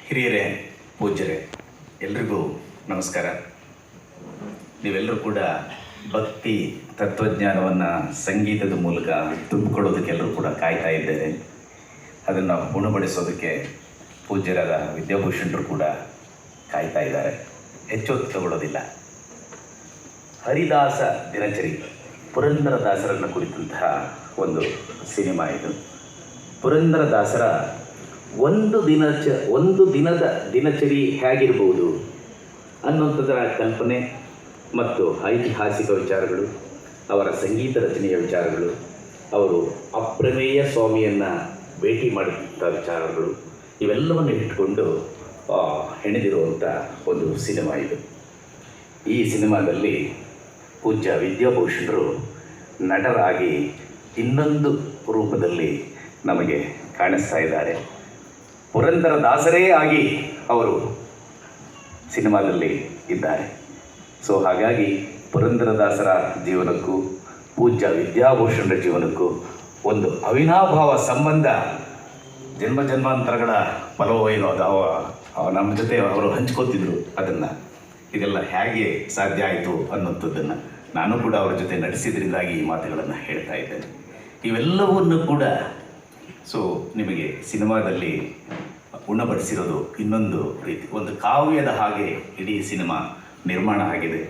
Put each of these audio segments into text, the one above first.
ಹಿರಿಯರೇ, ಪೂಜ್ಯರೇ, ಎಲ್ರಿಗೂ ನಮಸ್ಕಾರ. ನೀವೆಲ್ಲರೂ ಕೂಡ ಭಕ್ತಿ ತತ್ವಜ್ಞಾನವನ್ನು ಸಂಗೀತದ ಮೂಲಕ ತುಂಬಿಕೊಳ್ಳೋದಕ್ಕೆಲ್ಲರೂ ಕೂಡ ಕಾಯ್ತಾ ಇದ್ದೇನೆ. ಅದನ್ನು ಉಣಬಡಿಸೋದಕ್ಕೆ ಪೂಜ್ಯರಾದ ವಿದ್ಯಾಭೂಷಣರು ಕೂಡ ಕಾಯ್ತಾ ಇದ್ದಾರೆ. ಹೆಚ್ಚೊತ್ತು ತಗೊಳ್ಳೋದಿಲ್ಲ. ಹರಿದಾಸ ದಿನಚರಿ, ಪುರಂದರದಾಸರನ್ನು ಕುರಿತಂತಹ ಒಂದು ಸಿನಿಮಾ ಇದು. ಪುರಂದರದಾಸರ ಒಂದು ದಿನದ ದಿನಚರಿ ಹೇಗಿರ್ಬೋದು ಅನ್ನುವಂಥದ್ದರ ಕಲ್ಪನೆ ಮತ್ತು ಐತಿಹಾಸಿಕ ವಿಚಾರಗಳು, ಅವರ ಸಂಗೀತ ರಚನೆಯ ವಿಚಾರಗಳು, ಅವರು ಅಪ್ರಮೇಯ ಸ್ವಾಮಿಯನ್ನು ಭೇಟಿ ಮಾಡಿದಂಥ ವಿಚಾರಗಳು, ಇವೆಲ್ಲವನ್ನು ಇಟ್ಟುಕೊಂಡು ಹೆಣೆದಿರುವಂಥ ಒಂದು ಸಿನಿಮಾ ಇದು. ಈ ಸಿನಿಮಾದಲ್ಲಿ ಪೂಜ್ಯ ವಿದ್ಯಾಭೂಷಣರು ನಟರಾಗಿ ಇನ್ನೊಂದು ರೂಪದಲ್ಲಿ ನಮಗೆ ಕಾಣಿಸ್ತಾ ಇದ್ದಾರೆ. ಪುರಂದರದಾಸರೇ ಆಗಿ ಅವರು ಸಿನಿಮಾದಲ್ಲಿ ಇದ್ದಾರೆ. ಸೊ ಹಾಗಾಗಿ ಪುರಂದರದಾಸರ ಜೀವನಕ್ಕೂ ಪೂಜ್ಯ ವಿದ್ಯಾಭೂಷಣರ ಜೀವನಕ್ಕೂ ಒಂದು ಅವಿನಾಭಾವ ಸಂಬಂಧ, ಜನ್ಮ ಜನ್ಮಾಂತರಗಳ ಫಲವೇನೋ ಅದು ನಮ್ಮ ಜೊತೆ ಅವರು ಹಂಚ್ಕೋತಿದ್ರು. ಇದೆಲ್ಲ ಹೇಗೆ ಸಾಧ್ಯ ಆಯಿತು ಅನ್ನೋಂಥದ್ದನ್ನು ನಾನು ಕೂಡ ಅವರ ಜೊತೆ ನಡೆಸಿದ್ರಿಂದಾಗಿ ಈ ಮಾತುಗಳನ್ನು ಹೇಳ್ತಾ ಇದ್ದೇನೆ. ಇವೆಲ್ಲವನ್ನು ಕೂಡ ನಿಮಗೆ ಸಿನಿಮಾದಲ್ಲಿ ಉಣಬಡಿಸಿರೋದು ಇನ್ನೊಂದು ರೀತಿ, ಒಂದು ಕಾವ್ಯದ ಹಾಗೆ ಇಡೀ ಸಿನಿಮಾ ನಿರ್ಮಾಣ ಆಗಿದೆ.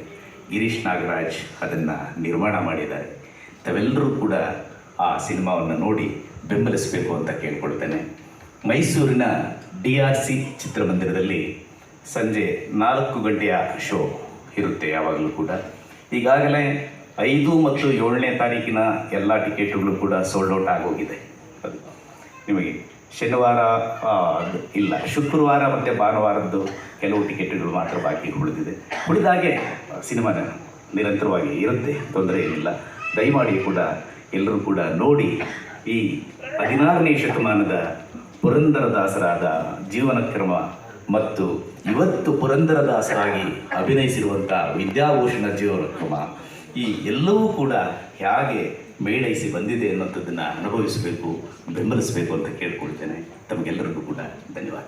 ಗಿರೀಶ್ ನಾಗರಾಜ್ ಅದನ್ನು ನಿರ್ಮಾಣ ಮಾಡಿದ್ದಾರೆ. ತಾವೆಲ್ಲರೂ ಕೂಡ ಆ ಸಿನಿಮಾವನ್ನು ನೋಡಿ ಬೆಂಬಲಿಸಬೇಕು ಅಂತ ಕೇಳ್ಕೊಳ್ತೇನೆ. ಮೈಸೂರಿನ DRC ಚಿತ್ರಮಂದಿರದಲ್ಲಿ ಸಂಜೆ 4 ಗಂಟೆಯ ಶೋ ಇರುತ್ತೆ ಯಾವಾಗಲೂ ಕೂಡ. ಈಗಾಗಲೇ 5 ಮತ್ತು 7ನೇ ತಾರೀಕಿನ ಎಲ್ಲ ಟಿಕೆಟುಗಳು ಕೂಡ ಸೋಲ್ಡ್ ಔಟ್ ಆಗೋಗಿದೆ. ಅದು ನಿಮಗೆ ಶನಿವಾರ ಇಲ್ಲ, ಶುಕ್ರವಾರ ಮತ್ತು ಭಾನುವಾರದ್ದು ಕೆಲವು ಟಿಕೆಟುಗಳು ಮಾತ್ರ ಬಾಕಿ ಉಳಿದಾಗೆ ಸಿನಿಮಾನ ನಿರಂತರವಾಗಿ ಇರುತ್ತೆ, ತೊಂದರೆ ಏನಿಲ್ಲ. ದಯಮಾಡಿ ಕೂಡ ಎಲ್ಲರೂ ಕೂಡ ನೋಡಿ ಈ 16ನೇ ಶತಮಾನದ ಪುರಂದರದಾಸರಾದ ಜೀವನ ಕ್ರಮ ಮತ್ತು ಇವತ್ತು ಪುರಂದರದಾಸರಾಗಿ ಅಭಿನಯಿಸಿರುವಂಥ ವಿದ್ಯಾಭೂಷಣ ಜೀವನ ಕ್ರಮ, ಈ ಎಲ್ಲವೂ ಕೂಡ ಹೇಗೆ ಮೇಳೈಸಿ ಬಂದಿದೆ ಅನ್ನೋಂಥದ್ದನ್ನು ಅನುಭವಿಸಬೇಕು, ಬೆಂಬಲಿಸಬೇಕು ಅಂತ ಕೇಳ್ಕೊಳ್ತೇನೆ. ತಮಗೆಲ್ಲರಿಗೂ ಕೂಡ ಧನ್ಯವಾದ.